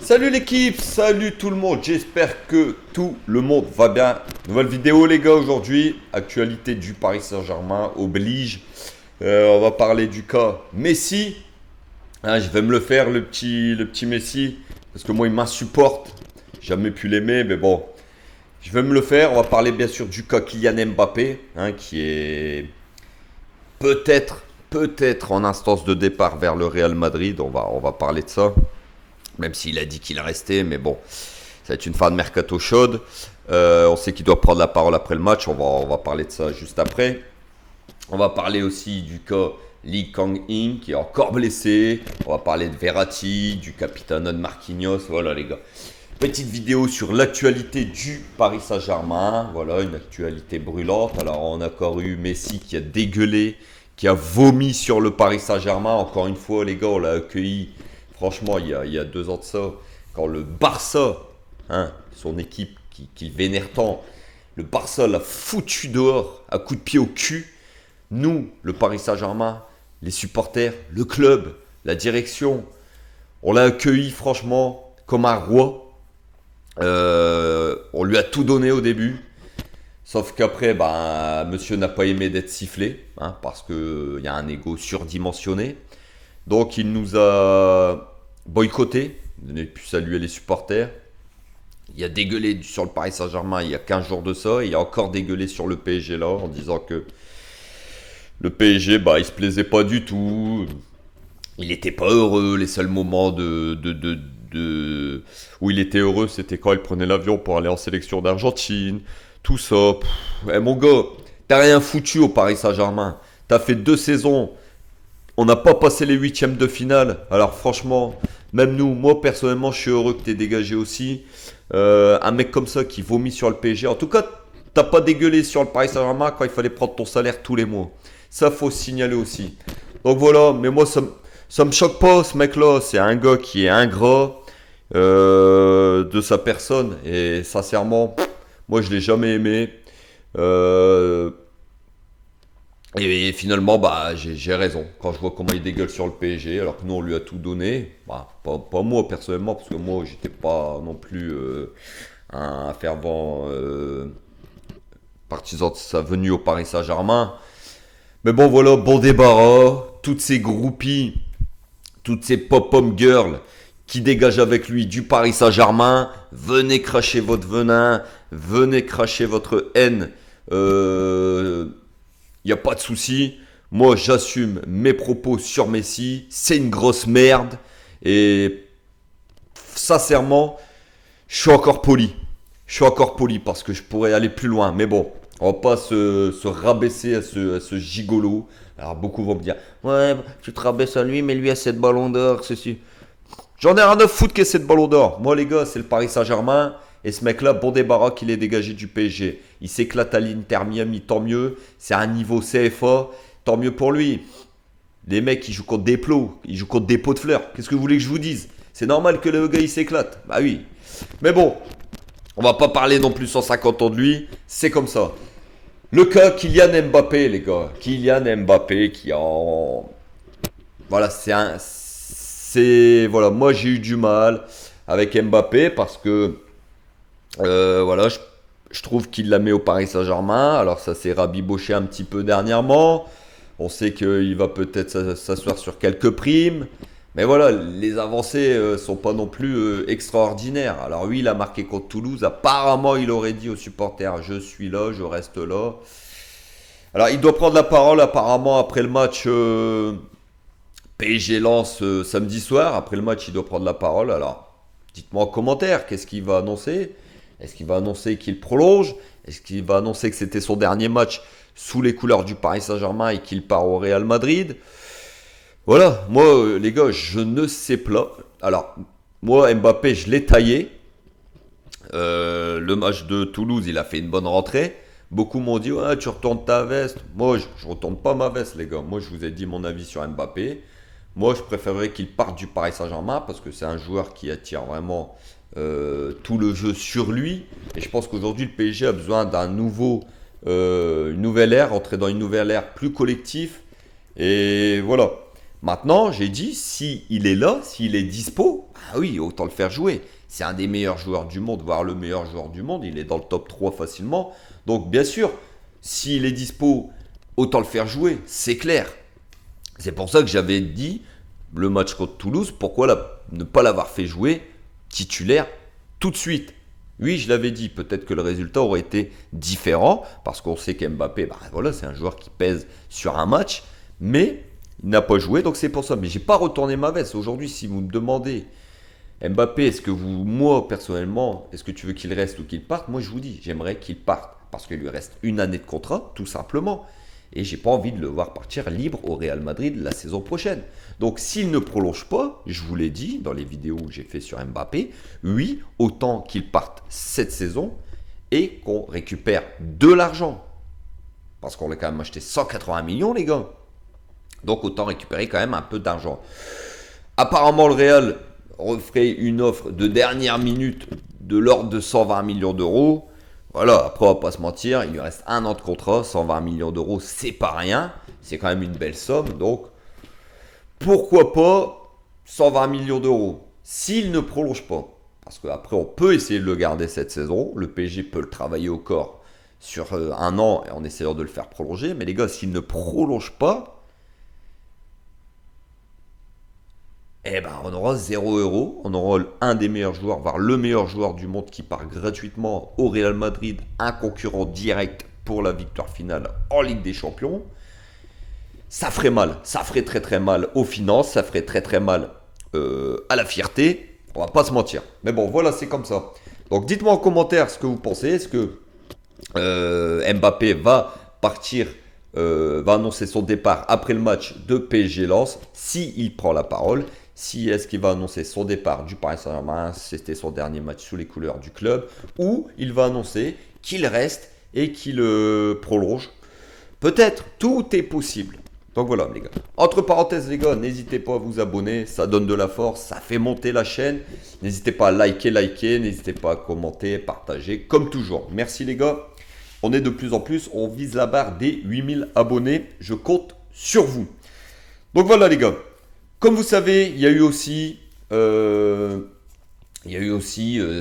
Salut l'équipe, salut tout le monde, j'espère que tout le monde va bien. Nouvelle vidéo les gars aujourd'hui, actualité du Paris Saint-Germain oblige. On va parler du cas Messi. Je vais me le faire le petit Messi, parce que moi il m'insupporte. Jamais pu l'aimer, mais bon, je vais me le faire. On va parler bien sûr du cas Kylian Mbappé, qui est peut-être en instance de départ vers le Real Madrid. On va parler de ça. Même s'il a dit qu'il restait, mais bon, ça va être une fin de mercato chaude. On sait qu'il doit prendre la parole après le match, on va parler de ça juste après. On va parler aussi du cas Lee Kang-in qui est encore blessé. On va parler de Verratti, du capitano de Marquinhos. Voilà les gars. Petite vidéo sur l'actualité du Paris Saint-Germain. Voilà, une actualité brûlante. Alors on a encore eu Messi qui a dégueulé, qui a vomi sur le Paris Saint-Germain. Encore une fois les gars, on l'a accueilli. Franchement, il y a 2 ans de ça, quand le Barça, son équipe qui vénère tant, le Barça l'a foutu dehors à coups de pied au cul. Nous, le Paris Saint-Germain, les supporters, le club, la direction, on l'a accueilli franchement comme un roi. On lui a tout donné au début. Sauf qu'après, monsieur n'a pas aimé d'être sifflé, parce qu'il y a un ego surdimensionné. Donc il nous a boycotté, il n'a pu saluer les supporters. Il a dégueulé sur le Paris Saint-Germain il y a 15 jours de ça. Il a encore dégueulé sur le PSG là en disant que le PSG, il se plaisait pas du tout. Il n'était pas heureux. Les seuls moments où il était heureux, c'était quand il prenait l'avion pour aller en sélection d'Argentine. Tout ça. Mon gars, t'as rien foutu au Paris Saint-Germain. T'as fait 2 saisons. On n'a pas passé les 8e de finale. Alors franchement, même nous, moi personnellement, je suis heureux que tu aies dégagé aussi. Un mec comme ça qui vomit sur le PSG. En tout cas, t'as pas dégueulé sur le Paris Saint-Germain quand il fallait prendre ton salaire tous les mois. Ça, faut signaler aussi. Donc voilà, mais moi, ça me choque pas, ce mec-là. C'est un gars qui est ingrat de sa personne. Et sincèrement, moi, je l'ai jamais aimé. Et finalement, j'ai raison. Quand je vois comment il dégueule sur le PSG, alors que nous, on lui a tout donné. Pas moi, personnellement, parce que moi, j'étais pas non plus un fervent partisan de sa venue au Paris Saint-Germain. Mais bon, voilà, bon débarras. Toutes ces groupies, toutes ces pop-up girls qui dégagent avec lui du Paris Saint-Germain, venez cracher votre venin, venez cracher votre haine. Il n'y a pas de souci. Moi, j'assume mes propos sur Messi. C'est une grosse merde. Et sincèrement, je suis encore poli. Je suis encore poli parce que je pourrais aller plus loin. Mais bon, on va pas se rabaisser à ce gigolo. Alors, beaucoup vont me dire, ouais, tu te rabaisses à lui, mais lui a 7 ballons d'or, ceci. J'en ai rien à foutre qu'il ait 7 ballons d'or. Moi, les gars, c'est le Paris Saint-Germain. Et ce mec-là, bon débarras qu'il est dégagé du PSG. Il s'éclate à l'Inter Miami, tant mieux. C'est un niveau CFA, tant mieux pour lui. Les mecs, ils jouent contre des plots, ils jouent contre des pots de fleurs. Qu'est-ce que vous voulez que je vous dise? C'est normal que le gars, il s'éclate. Bah oui. Mais bon, on va pas parler non plus 150 ans de lui. C'est comme ça. Le cas Kylian Mbappé, les gars. Kylian Mbappé qui en... Voilà, voilà, moi j'ai eu du mal avec Mbappé parce que... voilà, je trouve qu'il la met au Paris Saint-Germain. Alors ça s'est rabiboché un petit peu dernièrement. On sait qu'il va peut-être s'asseoir sur quelques primes. Mais voilà, les avancées sont pas non plus extraordinaires. Alors oui, il a marqué contre Toulouse. Apparemment, il aurait dit aux supporters, je suis là, je reste là. Alors il doit prendre la parole apparemment après le match PSG Lens samedi soir. Après le match, il doit prendre la parole. Alors dites-moi en commentaire, qu'est-ce qu'il va annoncer? Est-ce qu'il va annoncer qu'il prolonge? Est-ce qu'il va annoncer que c'était son dernier match sous les couleurs du Paris Saint-Germain et qu'il part au Real Madrid? Voilà, moi les gars, je ne sais pas. Alors, moi Mbappé, je l'ai taillé. Le match de Toulouse, il a fait une bonne rentrée. Beaucoup m'ont dit, ouais, tu retournes ta veste. Moi, je retourne pas ma veste, les gars. Moi, je vous ai dit mon avis sur Mbappé. Moi, je préférerais qu'il parte du Paris Saint-Germain parce que c'est un joueur qui attire vraiment tout le jeu sur lui. Et je pense qu'aujourd'hui, le PSG a besoin une nouvelle ère, entrer dans une nouvelle ère plus collective. Et voilà. Maintenant, j'ai dit, s'il est là, s'il est dispo, Ah oui, autant le faire jouer. C'est un des meilleurs joueurs du monde, voire le meilleur joueur du monde. Il est dans le top 3 facilement. Donc bien sûr, s'il est dispo, autant le faire jouer, c'est clair. C'est pour ça que j'avais dit le match contre Toulouse, pourquoi ne pas l'avoir fait jouer titulaire tout de suite. Oui, je l'avais dit, peut-être que le résultat aurait été différent, parce qu'on sait qu'Mbappé, voilà, c'est un joueur qui pèse sur un match, mais il n'a pas joué, donc c'est pour ça. Mais j'ai pas retourné ma veste. Aujourd'hui, si vous me demandez, Mbappé, moi personnellement, est-ce que tu veux qu'il reste ou qu'il parte? Moi je vous dis, j'aimerais qu'il parte, parce qu'il lui reste une année de contrat, tout simplement. Et j'ai pas envie de le voir partir libre au Real Madrid la saison prochaine. Donc s'il ne prolonge pas, je vous l'ai dit dans les vidéos que j'ai fait sur Mbappé, oui, autant qu'il parte cette saison et qu'on récupère de l'argent. Parce qu'on l'a quand même acheté 180 millions les gars. Donc autant récupérer quand même un peu d'argent. Apparemment le Real referait une offre de dernière minute de l'ordre de 120 millions d'euros. Voilà, après on va pas se mentir, il lui reste un an de contrat, 120 millions d'euros, c'est pas rien, c'est quand même une belle somme, donc pourquoi pas 120 millions d'euros s'il ne prolonge pas. Parce qu'après on peut essayer de le garder cette saison, le PSG peut le travailler au corps sur un an en essayant de le faire prolonger, mais les gars, s'il ne prolonge pas, eh ben, on aura 0 €. On aura un des meilleurs joueurs, voire le meilleur joueur du monde qui part gratuitement au Real Madrid, un concurrent direct pour la victoire finale en Ligue des Champions. Ça ferait mal, ça ferait très très mal aux finances, ça ferait très très mal à la fierté. On va pas se mentir. Mais bon, voilà, c'est comme ça. Donc dites-moi en commentaire ce que vous pensez. Est-ce que Mbappé va partir, va annoncer son départ après le match de PSG Lens, s'il prend la parole? Si est-ce qu'il va annoncer son départ du Paris Saint-Germain, c'était son dernier match sous les couleurs du club, ou il va annoncer qu'il reste et qu'il prolonge. Peut-être, tout est possible. Donc voilà les gars. Entre parenthèses les gars, n'hésitez pas à vous abonner, ça donne de la force, ça fait monter la chaîne. N'hésitez pas à liker, n'hésitez pas à commenter, partager, comme toujours. Merci les gars. On est de plus en plus, on vise la barre des 8000 abonnés. Je compte sur vous. Donc voilà les gars. Comme vous savez, il y a eu aussi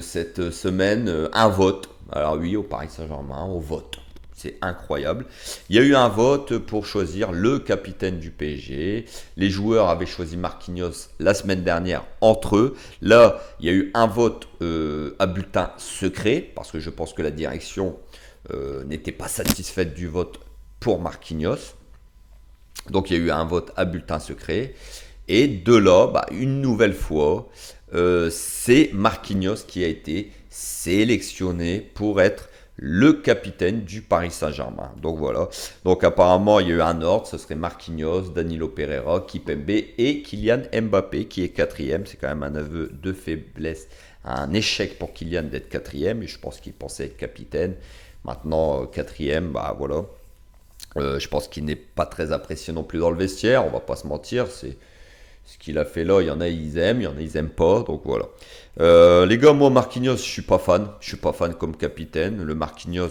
cette semaine un vote. Alors oui, au Paris Saint-Germain, on vote. C'est incroyable. Il y a eu un vote pour choisir le capitaine du PSG. Les joueurs avaient choisi Marquinhos la semaine dernière entre eux. Là, il y a eu un vote à bulletin secret parce que je pense que la direction n'était pas satisfaite du vote pour Marquinhos. Donc il y a eu un vote à bulletin secret. Et de là, une nouvelle fois, c'est Marquinhos qui a été sélectionné pour être le capitaine du Paris Saint-Germain. Donc voilà. Donc apparemment, il y a eu un ordre. Ce serait Marquinhos, Danilo Pereira, Kimpembe et Kylian Mbappé qui est quatrième. C'est quand même un aveu de faiblesse, un échec pour Kylian d'être quatrième. Et je pense qu'il pensait être capitaine. Maintenant, quatrième, voilà. Je pense qu'il n'est pas très apprécié non plus dans le vestiaire. On va pas se mentir. C'est ce qu'il a fait là, il y en a ils aiment, il y en a ils aiment pas, donc voilà. Les gars, moi Marquinhos, je suis pas fan comme capitaine. Le Marquinhos,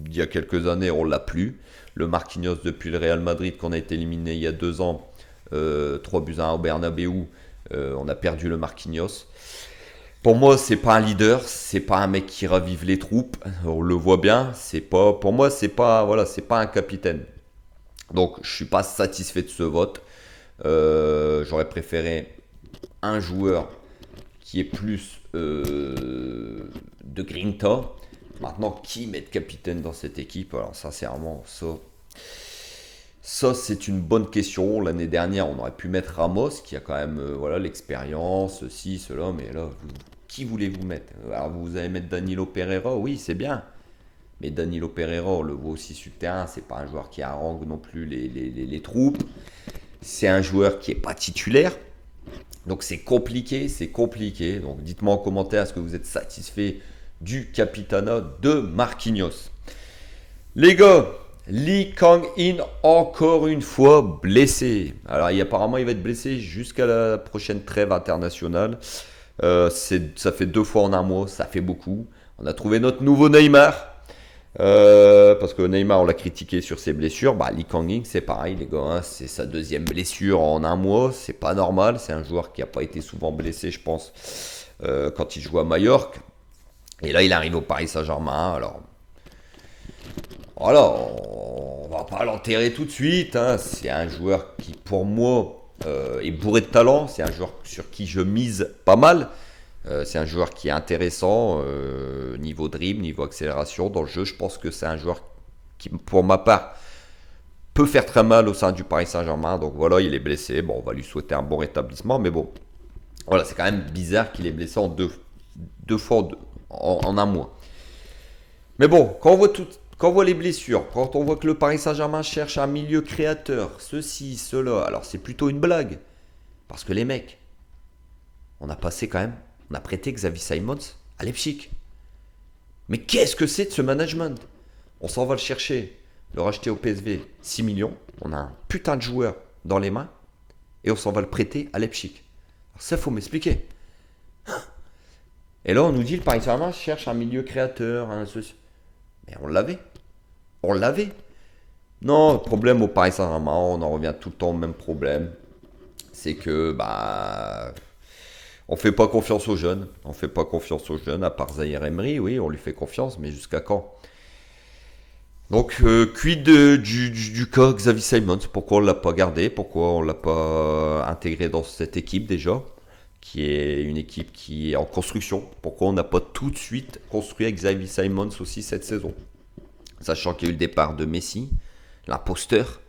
il y a quelques années, on l'a plus. Le Marquinhos depuis le Real Madrid qu'on a été éliminé il y a 2 ans, 3-1 au Bernabeu, on a perdu le Marquinhos. Pour moi, c'est pas un leader, c'est pas un mec qui ravive les troupes, on le voit bien. Pour moi, c'est pas un capitaine. Donc, je suis pas satisfait de ce vote. J'aurais préféré un joueur qui est plus de grinta. Maintenant, qui met de capitaine dans cette équipe? Alors sincèrement, ça c'est une bonne question. L'année dernière, on aurait pu mettre Ramos, qui a quand même l'expérience, ceci, cela, mais là, qui voulez-vous mettre? Alors vous allez mettre Danilo Pereira, oui, c'est bien. Mais Danilo Pereira, on le voit aussi sur le terrain, c'est pas un joueur qui harangue non plus les troupes. C'est un joueur qui n'est pas titulaire. Donc c'est compliqué. Donc dites-moi en commentaire, est-ce que vous êtes satisfait du capitana de Marquinhos? Les gars, Lee Kang-in encore une fois blessé. Alors apparemment il va être blessé jusqu'à la prochaine trêve internationale. Ça fait 2 fois en un mois, ça fait beaucoup. On a trouvé notre nouveau Neymar. Parce que Neymar, on l'a critiqué sur ses blessures. Bah, Lee Kang-in, c'est pareil, les gars. Hein, c'est sa deuxième blessure en un mois. C'est pas normal. C'est un joueur qui n'a pas été souvent blessé, je pense, quand il joue à Majorque. Et là, il arrive au Paris Saint-Germain. Alors, voilà, on va pas l'enterrer tout de suite. Hein. C'est un joueur qui, pour moi, est bourré de talent. C'est un joueur sur qui je mise pas mal. C'est un joueur qui est intéressant, niveau dribble, niveau accélération. Dans le jeu, je pense que c'est un joueur qui, pour ma part, peut faire très mal au sein du Paris Saint-Germain. Donc voilà, il est blessé. Bon, on va lui souhaiter un bon rétablissement. Mais bon, voilà, c'est quand même bizarre qu'il est blessé en deux fois en un mois. Mais bon, quand on voit les blessures, quand on voit que le Paris Saint-Germain cherche un milieu créateur, ceci, cela, alors c'est plutôt une blague. Parce que les mecs, on a passé quand même, on a prêté Xavi Simons à Leipzig. Mais qu'est-ce que c'est de ce management? On s'en va le chercher, le racheter au PSV 6 millions, on a un putain de joueur dans les mains, et on s'en va le prêter à Leipzig. Alors ça, faut m'expliquer. Et là, on nous dit le Paris Saint-Germain cherche un milieu créateur, un ceci. Mais on l'avait. On l'avait. Non, le problème au Paris Saint-Germain, on en revient tout le temps au même problème. C'est que, on fait pas confiance aux jeunes. On fait pas confiance aux jeunes, à part Zaïre Emery, oui, on lui fait confiance, mais jusqu'à quand? Donc, quid du cas Xavi Simons? Pourquoi on l'a pas gardé? Pourquoi on l'a pas intégré dans cette équipe déjà? Qui est une équipe qui est en construction. Pourquoi on n'a pas tout de suite construit avec Xavi Simons aussi cette saison? Sachant qu'il y a eu le départ de Messi, l'imposteur,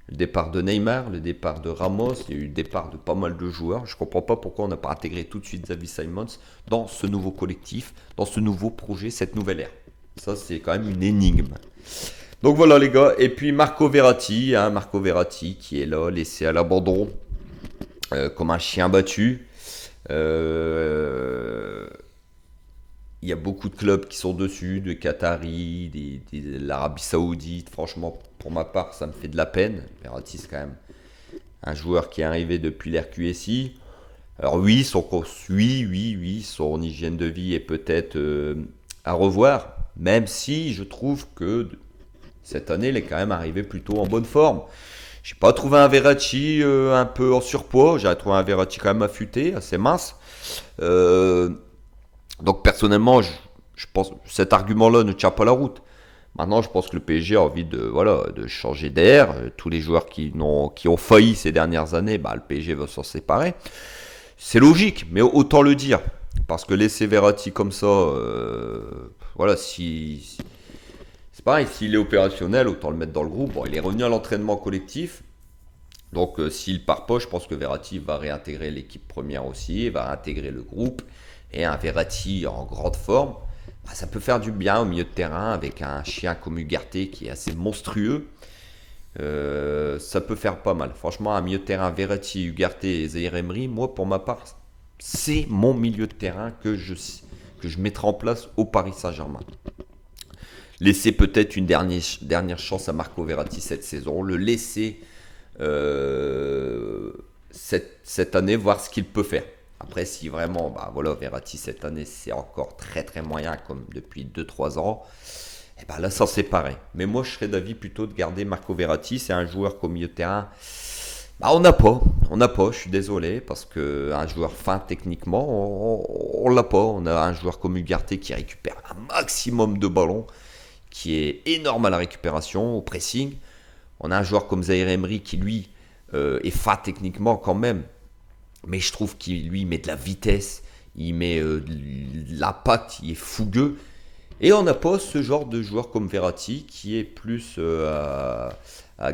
le départ de Neymar, le départ de Ramos, il y a eu le départ de pas mal de joueurs. Je ne comprends pas pourquoi on n'a pas intégré tout de suite Xavi Simons dans ce nouveau collectif, dans ce nouveau projet, cette nouvelle ère. Ça, c'est quand même une énigme. Donc voilà les gars. Et puis Marco Verratti qui est là, laissé à l'abandon, comme un chien battu. Il y a beaucoup de clubs qui sont dessus, de Qataris, de l'Arabie Saoudite. Franchement, pour ma part, ça me fait de la peine. Verratti, c'est quand même un joueur qui est arrivé depuis l'RQSI. Alors oui, son hygiène de vie est peut-être à revoir, même si je trouve que cette année, il est quand même arrivé plutôt en bonne forme. J'ai pas trouvé un Verratti un peu en surpoids. J'ai trouvé un Verratti quand même affûté, assez mince. Donc personnellement, je pense que cet argument-là ne tient pas la route. Maintenant, je pense que le PSG a envie de changer d'air. Tous les joueurs qui ont failli ces dernières années, le PSG va s'en séparer. C'est logique, mais autant le dire. Parce que laisser Verratti comme ça, c'est pareil, s'il est opérationnel, autant le mettre dans le groupe. Bon, il est revenu à l'entraînement collectif. Donc s'il part pas, je pense que Verratti va réintégrer l'équipe première aussi, va réintégrer le groupe. Et un Verratti en grande forme, ça peut faire du bien au milieu de terrain avec un chien comme Ugarte qui est assez monstrueux. Ça peut faire pas mal. Franchement, un milieu de terrain Verratti, Ugarte et Zaïre Emery, moi pour ma part, c'est mon milieu de terrain que je mettrai en place au Paris Saint-Germain. Laisser peut-être une dernière chance à Marco Verratti cette saison, le laisser cette année, voir ce qu'il peut faire. Après, si vraiment, Verratti cette année, c'est encore très très moyen, comme depuis 2-3 ans, et là, ça c'est pareil. Mais moi, je serais d'avis plutôt de garder Marco Verratti. C'est un joueur qu'au milieu de terrain, on n'a pas, je suis désolé, parce qu'un joueur fin techniquement, on l'a pas. On a un joueur comme Ugarte qui récupère un maximum de ballons, qui est énorme à la récupération, au pressing. On a un joueur comme Zaïre Emery qui, lui, est fin techniquement quand même. Mais je trouve qu'il lui met de la vitesse, il met de l'impact, il est fougueux. Et on n'a pas ce genre de joueur comme Verratti qui est plus à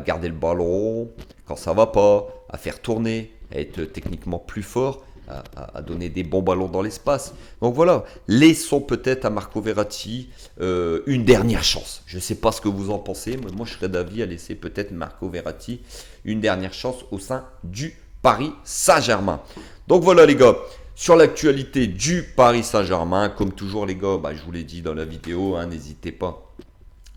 garder le ballon quand ça va pas, à faire tourner, à être techniquement plus fort, à donner des bons ballons dans l'espace. Donc voilà, laissons peut-être à Marco Verratti une dernière chance. Je ne sais pas ce que vous en pensez, mais moi je serais d'avis à laisser peut-être Marco Verratti une dernière chance au sein du Paris Saint-Germain. Donc voilà les gars, sur l'actualité du Paris Saint-Germain, comme toujours les gars, je vous l'ai dit dans la vidéo, n'hésitez pas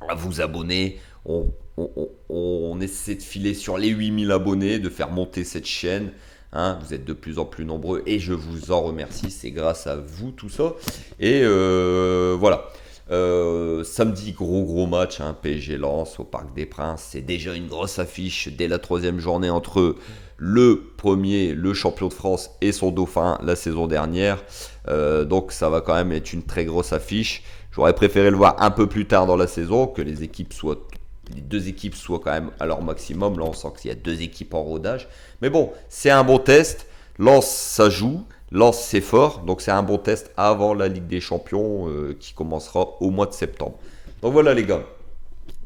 à vous abonner. On essaie de filer sur les 8000 abonnés, de faire monter cette chaîne. Vous êtes de plus en plus nombreux et je vous en remercie, c'est grâce à vous tout ça. Et voilà. Samedi, gros match, hein, PSG Lens au Parc des Princes. C'est déjà une grosse affiche dès la troisième journée entre le premier, le champion de France et son dauphin la saison dernière. Donc ça va quand même être une très grosse affiche. J'aurais préféré le voir un peu plus tard dans la saison, que les deux équipes soient quand même à leur maximum. Là, on sent qu'il y a deux équipes en rodage. Mais bon, c'est un bon test. Lens, ça joue. Lens, c'est fort. Donc, c'est un bon test avant la Ligue des Champions qui commencera au mois de septembre. Donc, voilà, les gars.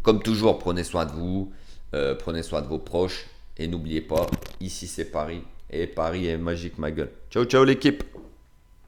Comme toujours, prenez soin de vous. Prenez soin de vos proches. Et n'oubliez pas, ici, c'est Paris. Et Paris est magique, ma gueule. Ciao, ciao, l'équipe.